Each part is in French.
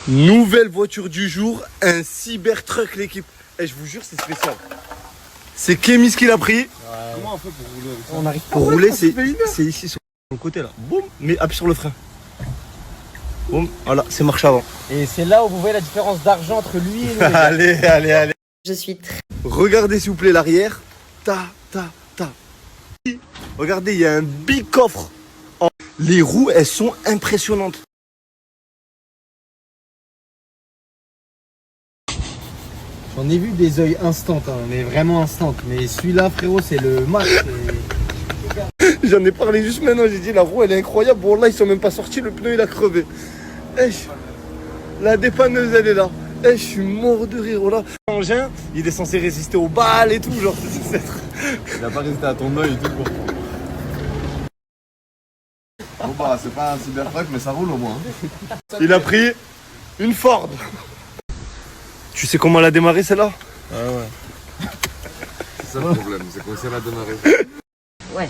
Nouvelle voiture du jour, un Cybertruck l'équipe. Et je vous jure, c'est spécial. C'est Kémis qui l'a pris. Comment on fait pour rouler avec ça? On arrive pour rouler, c'est ici sur le côté là. Boum, mais appuie sur le frein. Boum, voilà, c'est marche avant. Et c'est là où vous voyez la différence d'argent entre lui et nous. Allez. Je suis très... Regardez s'il vous plaît l'arrière. Ta. Regardez, il y a un big coffre. Les roues, elles sont impressionnantes. J'en ai vu des œils instant, hein, mais vraiment instant. Mais celui-là, frérot, c'est le max. J'en ai parlé juste maintenant, j'ai dit la roue elle est incroyable. Bon là ils sont même pas sortis, le pneu il a crevé. La dépanneuse elle est là. Je suis mort de rire. Oh là. L'engin, il est censé résister aux balles et tout, genre c'est censé être... Il a pas résisté à ton œil et tout quoi. Bon bah c'est pas un Cybertruck mais ça roule au moins. Il a pris une Ford. Tu sais comment elle a démarré celle-là? Ah ouais. C'est ça le problème, c'est qu'on sait la démarrer. Ouais,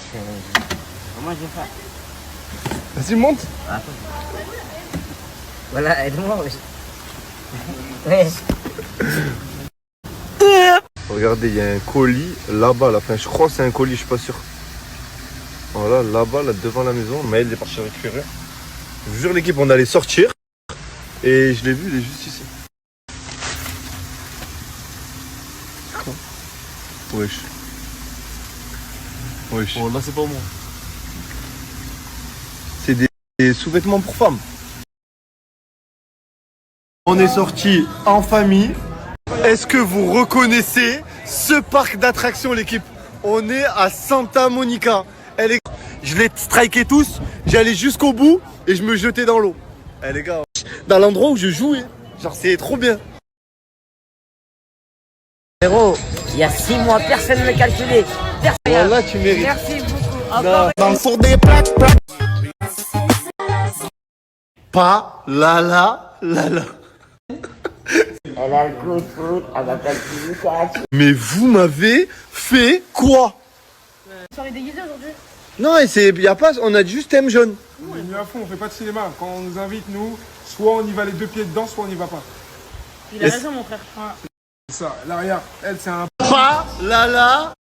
comment je vais faire? Vas-y monte. Attends. Voilà, aide-moi. Ouais. Regardez, il y a un colis là-bas, là. Enfin, je crois que c'est un colis, je suis pas sûr. Voilà, là-bas, là, devant la maison. Maël est parti récupérer. Je vous jure, l'équipe, on allait sortir. Et je l'ai vu, il est juste ici. Wesh. Bon là c'est pas moi. C'est des sous-vêtements pour femmes. On est sorti en famille. Est-ce que vous reconnaissez ce parc d'attractions, l'équipe? On est à Santa Monica. Je les strikais tous, j'allais jusqu'au bout et je me jetais dans l'eau. Les gars, dans l'endroit où je jouais, genre c'est trop bien. Frérot, il y a 6 mois, personne ne me calculait. Personne. Voilà, tu mérites. Merci beaucoup. Encore Dans le four des plaques. Pas la. Elle a le coup de foot, elle va calculer. Mais vous m'avez fait quoi? Soirée déguisée aujourd'hui. Non, y a pas, on a juste thème jaune. On est mis à fond, on fait pas de cinéma. Quand on nous invite, nous, soit on y va les deux pieds dedans, soit on n'y va pas. Il a raison, mon frère. C'est ça, l'arrière, elle, c'est un... Pas la.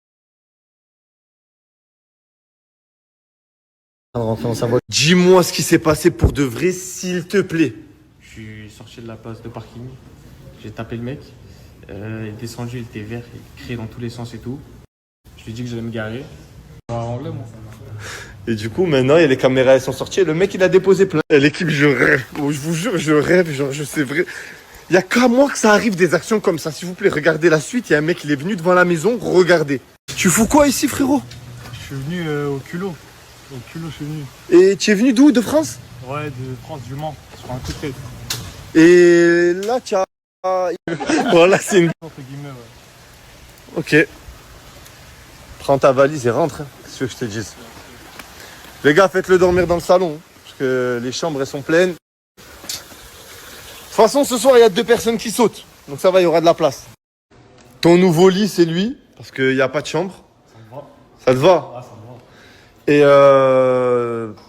Dis-moi ce qui s'est passé pour de vrai, s'il te plaît. Je suis sorti de la place de parking, j'ai tapé le mec, il est descendu, il était vert, il criait dans tous les sens et tout. Je lui ai dit que j'allais me garer. Anglais, moi. Et du coup, maintenant, il y a les caméras, elles sont sorties. Et le mec, il a déposé plein. Et l'équipe, je rêve. Oh, je vous jure, je rêve. Genre, je sais vrai. Il n'y a qu'à moi que ça arrive des actions comme ça. S'il vous plaît, regardez la suite. Il y a un mec, il est venu devant la maison. Regardez. Tu fous quoi ici, frérot? Je suis venu au culot. Au culot, je suis venu. Et tu es venu d'où? De France? Ouais, de France, du Mans, sur un coup de tête. Et là, tu as... Voilà, c'est une... Entre guillemets, ouais. Ok. Prends ta valise et rentre. Hein. Qu'est-ce que je te dise? Les gars, faites-le dormir dans le salon. Hein, parce que les chambres, elles sont pleines. De toute façon, ce soir, il y a 2 personnes qui sautent. Donc ça va, il y aura de la place. Ton nouveau lit, c'est lui. Parce qu'il n'y a pas de chambre. Ça me va. Ça te va? Ah, ça me va. Et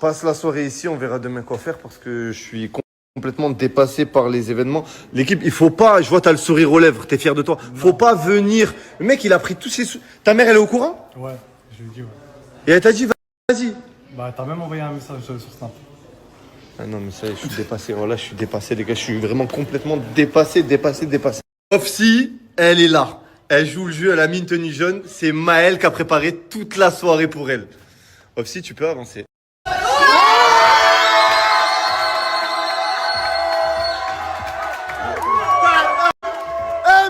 passe la soirée ici. On verra demain quoi faire. Parce que je suis complètement dépassé par les événements. L'équipe, il faut pas... Je vois, t'as le sourire aux lèvres. T'es fier de toi. Faut pas venir... Le mec, il a pris tous ses sous. Ta mère, elle est au courant? Ouais, je lui ai dit, ouais. Et elle t'a dit, vas-y. Bah, t'as même envoyé un message sur Snap. Ah non, mais ça, je suis dépassé. Oh là, je suis dépassé, les gars. Je suis vraiment complètement dépassé. Ofsi, elle est là. Elle joue le jeu, elle a mis une tenue jaune. C'est Maël qui a préparé toute la soirée pour elle. Ofsi, tu peux avancer. 1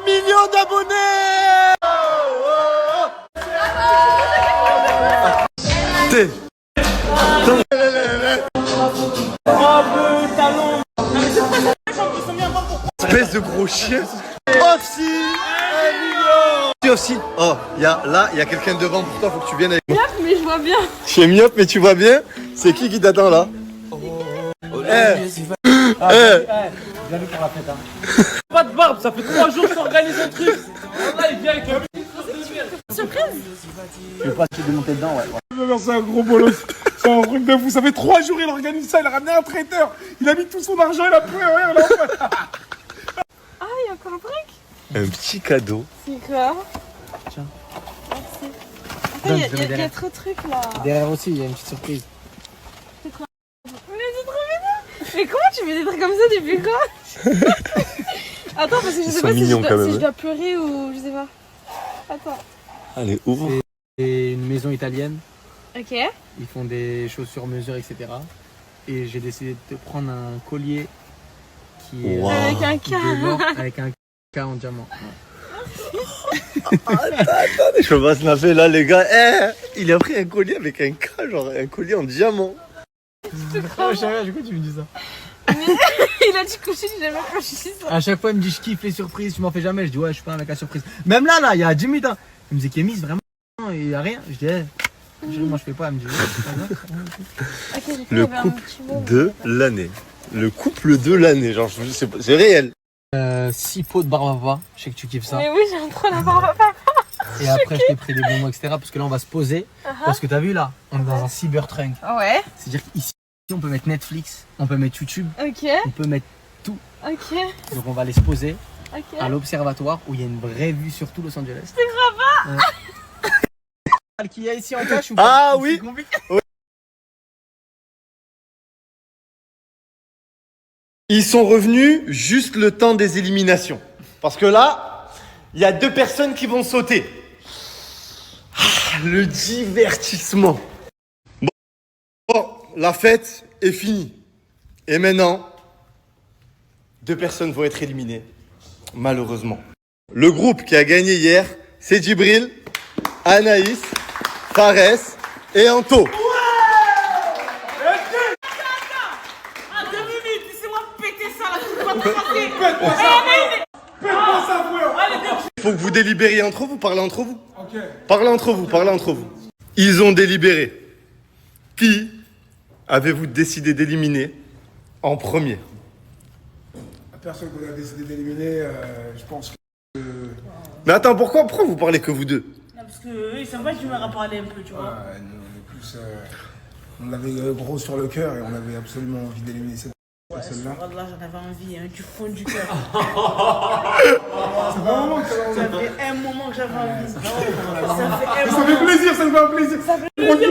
million d'abonnés! T'es... Espèce de gros chien. Ofsi, 1 million. Ofsi. Oh, il y a quelqu'un devant pour toi, faut que tu viennes avec moi. Myope, mais je vois bien. Je suis myope, mais tu vois bien. C'est qui t'attend là? Bien vu pour la fête, hein. Pas de barbe, ça fait 3 jours que j'organise un truc. Là, il vient avec un... Surprise. Je vais pas te démonter dedans, ouais. Je vais verser un gros bolos. C'est un truc de fou. Ça fait 3 jours, il organise ça. Il a ramené un traiteur. Il a mis tout son argent. Il a plus rien. Ah, il y a encore un truc. Un petit cadeau. C'est quoi? Tiens. Merci. Attends, il y a trop de trucs là. Derrière aussi, il y a une petite surprise. Mais c'est trop mignon. Mais comment tu fais des trucs comme ça depuis quand? Attends, parce que je sais pas si je dois pleurer ou je sais pas. Attends. Allez, ouvre. C'est une maison italienne. Ok. Ils font des choses sur mesure, etc. Et j'ai décidé de prendre un collier qui est Avec un K. de l'or, avec un K en diamant. Attendez, je peux pas snapper là, les gars. Il a pris un collier avec un K, genre un collier en diamant. Je savais, du coup tu me dis ça. Il a dit que je jamais franchi ça. À chaque fois il me dit je kiffe les surprises, tu m'en fais jamais. Je dis ouais, je suis pas un mec à surprise. Même là, il y a 10 minutes. Hein. Il me dit Kémis, vraiment, il y a rien. Je dis moi je fais pas. Elle me dit Okay, Le couple de l'année. Le couple de l'année, genre c'est réel. 6 pots de barbava, je sais que tu kiffes ça. Mais oui, j'aime trop la barbe à papa. Et après je t'ai pris des bonbons, etc. Parce que là on va se poser. Parce que t'as vu là, on est dans un cybertrunk. Ouais. C'est-à-dire qu'ici on peut mettre Netflix, on peut mettre YouTube, Ok. on peut mettre tout. Ok. Donc on va aller se poser Ok. à l'observatoire où il y a une vraie vue sur tout Los Angeles. C'est grave. Qu'il y a ici en cache ou Ah pas? oui. C'est compliqué. Ils sont revenus juste le temps des éliminations. Parce que là, il y a 2 personnes qui vont sauter. Ah, le divertissement. Bon, la fête est finie. Et maintenant, 2 personnes vont être éliminées. Malheureusement. Le groupe qui a gagné hier, c'est Djibril, Anaïs, Fares et Anto. Il faut que vous délibériez entre vous, parlez entre vous. Ok. Parlez entre vous. Ils ont délibéré. Qui avez-vous décidé d'éliminer en premier? La personne qu'on a décidé d'éliminer, je pense que. Mais attends, pourquoi vous parlez que vous deux? Non, parce que ils sont pas du mal à parler un peu, tu vois. Nous, on est plus. On avait gros sur le cœur et on avait absolument envie d'éliminer cette personne-là. Là, j'en avais envie, hein, du fond du cœur. C'est vraiment que Ça fait un moment que j'avais envie. ça fait plaisir, ça me fait un plaisir. Ça fait plaisir.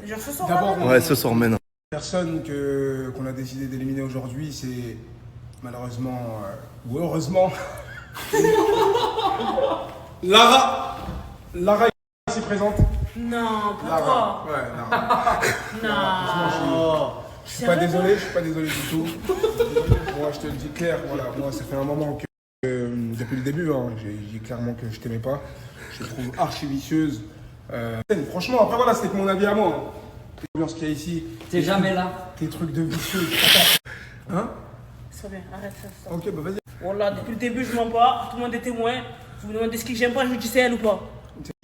Genre ce soir. D'abord, Ouais, ce soir maintenant. la personne qu'on a décidé d'éliminer aujourd'hui, c'est malheureusement ou heureusement Lara. Lara est ici présente. Non, pas Lara. toi. Ouais, Lara. Non. Je suis pas désolé du tout. Moi, je te le dis clair, voilà, moi, ça fait un moment que, depuis le début, hein, j'ai dit clairement que je t'aimais pas. Je te trouve archi vicieuse. Franchement, après, voilà, c'était que mon avis à moi. Hein. L'ambiance qu'il y a ici. T'es jamais là. Tes trucs de vicieuse. Hein? C'est bien, arrête ça. Ok, bah vas-y. Voilà, depuis le début, je mens pas. Tout le monde est témoin. Vous me demandez ce que j'aime pas, je vous dis c'est elle ou pas.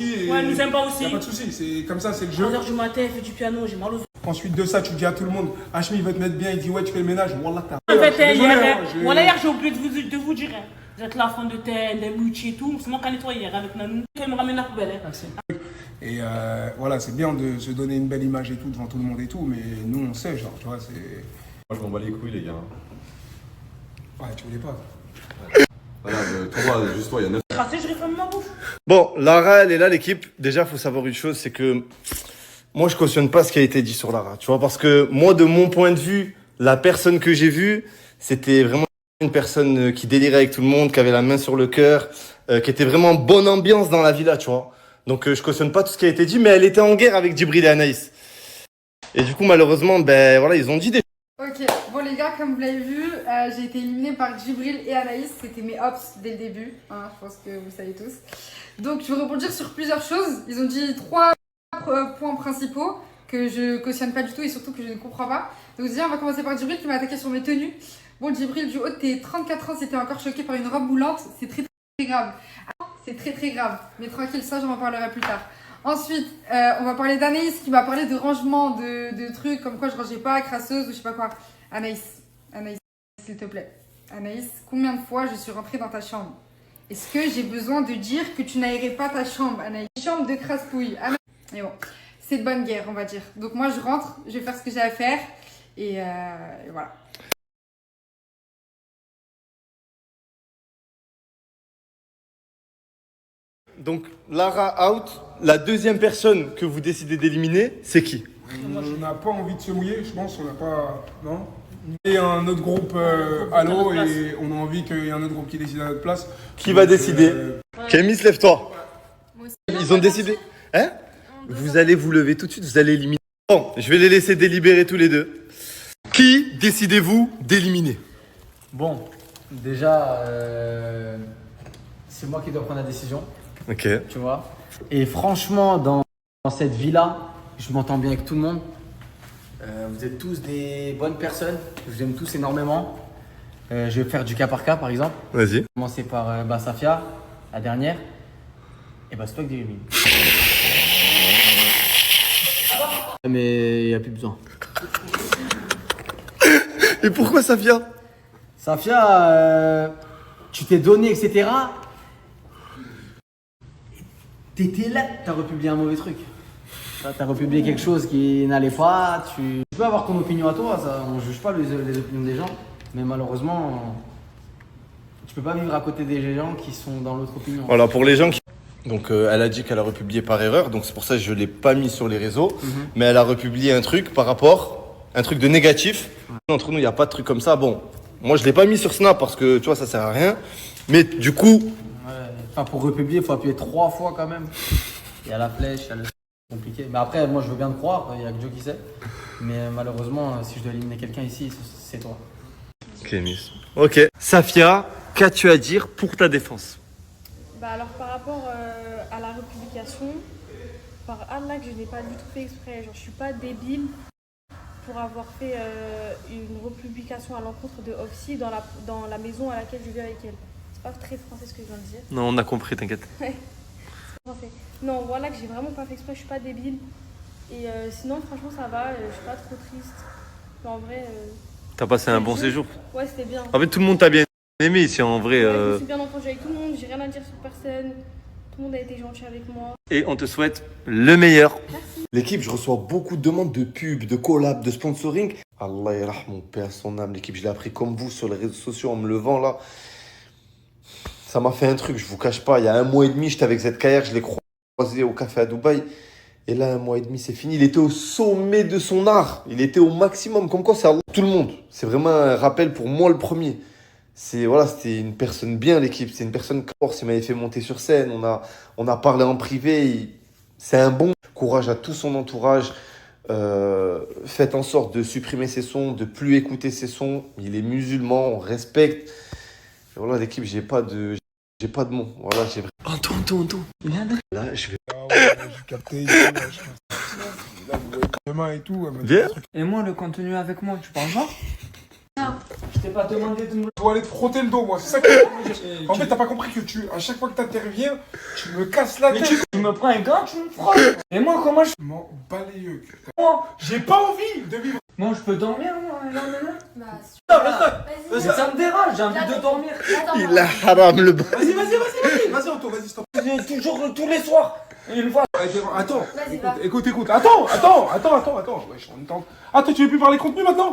Ouais, elle nous aime pas aussi. Y'a pas de soucis, c'est comme ça, c'est le jeu. 3h du matin, elle fait du piano, j'ai mal aux. Ensuite de ça, tu dis à tout le monde, Hachmi, il veut te mettre bien, il dit ouais, tu fais le ménage. Wallah, t'as. En fait, Désolé, hier, hein, voilà, hier, j'ai oublié de vous dire. Hein. Vous êtes la fond de terre, les mouches et tout. C'est moi qui ai nettoyé hier avec Nanou. Elle me ramène la poubelle. Hein. Et voilà, c'est bien de se donner une belle image et tout devant tout le monde et tout, mais nous on sait, genre, tu vois, c'est. Moi, je m'en bats les couilles, les gars. Ouais, tu voulais pas. Voilà, toi, juste toi, il y a 9. Tracé, je réforme ma bouche. Bon, Lara, elle est là, l'équipe. Déjà, faut savoir une chose, c'est que moi, je cautionne pas ce qui a été dit sur Lara. Tu vois, parce que moi, de mon point de vue, la personne que j'ai vue, c'était vraiment une personne qui délirait avec tout le monde, qui avait la main sur le cœur, qui était vraiment en bonne ambiance dans la villa, tu vois. Donc, je cautionne pas tout ce qui a été dit, mais elle était en guerre avec Djibril et Anaïs. Et du coup, malheureusement, ben voilà, ils ont dit des. Ok, bon les gars, comme vous l'avez vu, j'ai été éliminée par Djibril et Anaïs. C'était mes ops dès le début, hein, je pense que vous le savez tous. Donc je vais rebondir sur plusieurs choses. Ils ont dit 3 points principaux que je cautionne pas du tout et surtout que je ne comprends pas. Donc déjà, on va commencer par Djibril qui m'a attaqué sur mes tenues. Bon Djibril, du haut de tes 34 ans, c'était encore choqué par une robe moulante. C'est très très grave. C'est très très grave. Mais tranquille, ça j'en parlerai plus tard. Ensuite, on va parler d'Anaïs qui m'a parlé de rangement, de trucs comme quoi je rangeais pas, crasseuse ou je sais pas quoi. Anaïs, s'il te plaît. Anaïs, combien de fois je suis rentrée dans ta chambre? Est-ce que j'ai besoin de dire que tu n'aérais pas ta chambre, Anaïs? Chambre de crasse-pouille. Et bon, c'est de bonne guerre, on va dire. Donc moi, je rentre, je vais faire ce que j'ai à faire. Et voilà. Donc, Lara out. La deuxième personne que vous décidez d'éliminer, c'est qui? On n'a pas envie de se mouiller, je pense. On n'a pas. Non. Et un autre groupe à l'eau et on a envie qu'il y ait un autre groupe qui décide à notre place. Qui va décider? Kémis, lève-toi. Moi aussi. Ils ont décidé. Hein? Vous allez vous lever tout de suite, vous allez éliminer. Bon, je vais les laisser délibérer tous les deux. Qui décidez-vous d'éliminer? Bon, déjà, c'est moi qui dois prendre la décision. Ok. Tu vois. Et franchement, dans cette vie-là, je m'entends bien avec tout le monde. Vous êtes tous des bonnes personnes. Je vous aime tous énormément. Je vais faire du cas par cas, par exemple. Vas-y. Commencer par Safia, la dernière. Et c'est toi qui d'éliminer. Mais il n'y a plus besoin. Et pourquoi Safia? Safia, tu t'es donné, etc. T'étais là, t'as republié un mauvais truc. T'as republié quelque chose qui n'allait pas. Tu peux avoir ton opinion à toi, ça, on ne juge pas les opinions des gens. Mais malheureusement, tu peux pas vivre à côté des gens qui sont dans l'autre opinion. Voilà, pour les gens qui... Donc, elle a dit qu'elle a republié par erreur, donc c'est pour ça que je ne l'ai pas mis sur les réseaux. Mais elle a republié un truc par rapport, un truc de négatif. Entre nous, il n'y a pas de truc comme ça. Bon, moi, je ne l'ai pas mis sur Snap parce que, tu vois, ça sert à rien. Mais du coup... Enfin, pour republier, il faut appuyer 3 fois quand même. Il y a la flèche, il y a le... C'est compliqué. Mais après, moi, je veux bien te croire, il n'y a que Joe qui sait. Mais malheureusement, si je dois éliminer quelqu'un ici, c'est toi. Ok, Miss. Ok. Safia, qu'as-tu à dire pour ta défense? Bah alors par rapport à la republication, par Allah que je n'ai pas du tout fait exprès, genre je suis pas débile pour avoir fait une republication à l'encontre de Oxy dans la maison à laquelle je vis avec elle. C'est pas très français ce que je viens de dire. Non, on a compris, t'inquiète. Ouais, c'est français. Non, voilà que j'ai vraiment pas fait exprès, je suis pas débile. Et sinon franchement ça va, je suis pas trop triste. Mais en vrai... T'as passé un bon séjour? Ouais, c'était bien. En fait, tout le monde t'a bien aimé ici, en vrai. Ouais, je me suis bien entendu avec tout le monde, j'ai rien à dire sur personne. Tout le monde a été gentil avec moi. Et on te souhaite le meilleur. Merci. L'équipe, je reçois beaucoup de demandes de pub, de collab, de sponsoring. Allah yarham, mon père, son âme. L'équipe, je l'ai appris comme vous sur les réseaux sociaux en me levant là. Ça m'a fait un truc, je vous cache pas. Il y a 1 mois et demi, j'étais avec ZKR, je l'ai croisé au café à Dubaï. Et là, 1 mois et demi, c'est fini. Il était au sommet de son art. Il était au maximum. Comme quoi, c'est Allah. Tout le monde. C'est vraiment un rappel pour moi le premier. C'était une personne bien, l'équipe. C'est une personne force. Il m'avait fait monter sur scène. On a parlé en privé. C'est un bon courage à tout son entourage. Faites en sorte de supprimer ses sons, de plus écouter ses sons. Il est musulman, on respecte. Et voilà, l'équipe, j'ai pas de mots. Voilà, j'ai... Anton. Là, je vais... J'ai capté. Là, vous voyez demain et tout. Viens. Et moi, le contenu avec moi, tu parles pas? Non. Je t'ai pas demandé de me... Je dois aller te frotter le dos, moi. C'est ça que... En fait, t'as pas compris que à chaque fois que t'interviens, tu me casses la tête. Tu me prends un gant, tu me frottes. Et moi, comment je... Je m'en bats les yeux. Moi, j'ai pas envie de vivre. Moi, je peux dormir, moi, là, maintenant? Bah, Mais ça me dérange, j'ai envie de dormir. Il a haram le bas. Vas-y, Anto, vas-y, stop. Toujours, tous les soirs. Une fois. Attends, Vas-y, va. écoute. Attends. Ouais, je suis en temps. Attends, tu veux plus parler contre lui maintenant?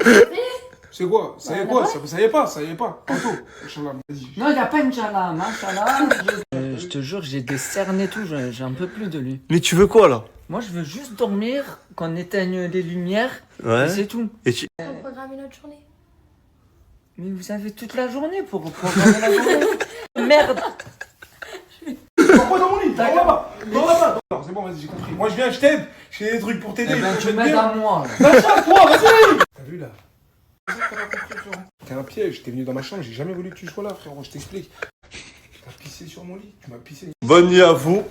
C'est quoi? Ça y est quoi? Ça y est pas. Anto, Inch'Allah, vas-y. Non, il n'y a pas Inch'Allah, Machallah. Je te jure, j'ai des cernes et tout, j'ai un peu plus de lui. Mais tu veux quoi là? Moi, je veux juste dormir, qu'on éteigne les lumières, Ouais. et c'est tout. Et tu... on programme une autre journée. Mais vous avez toute la journée pour programmer la journée. Merde. Pourquoi dans mon lit? Dans là-bas. Non, c'est bon, vas-y, j'ai compris. Moi, je viens, je t'aide. J'ai des trucs pour t'aider. Eh ben, tu m'aides à moi. Lâche toi, vas-y. T'as vu là? T'as pas compris, frérot. T'es un piège, t'es venu dans ma chambre, j'ai jamais voulu que tu sois là, frérot, je t'explique. T'as pissé sur mon lit, tu m'as pissé. Bonne nuit à vous.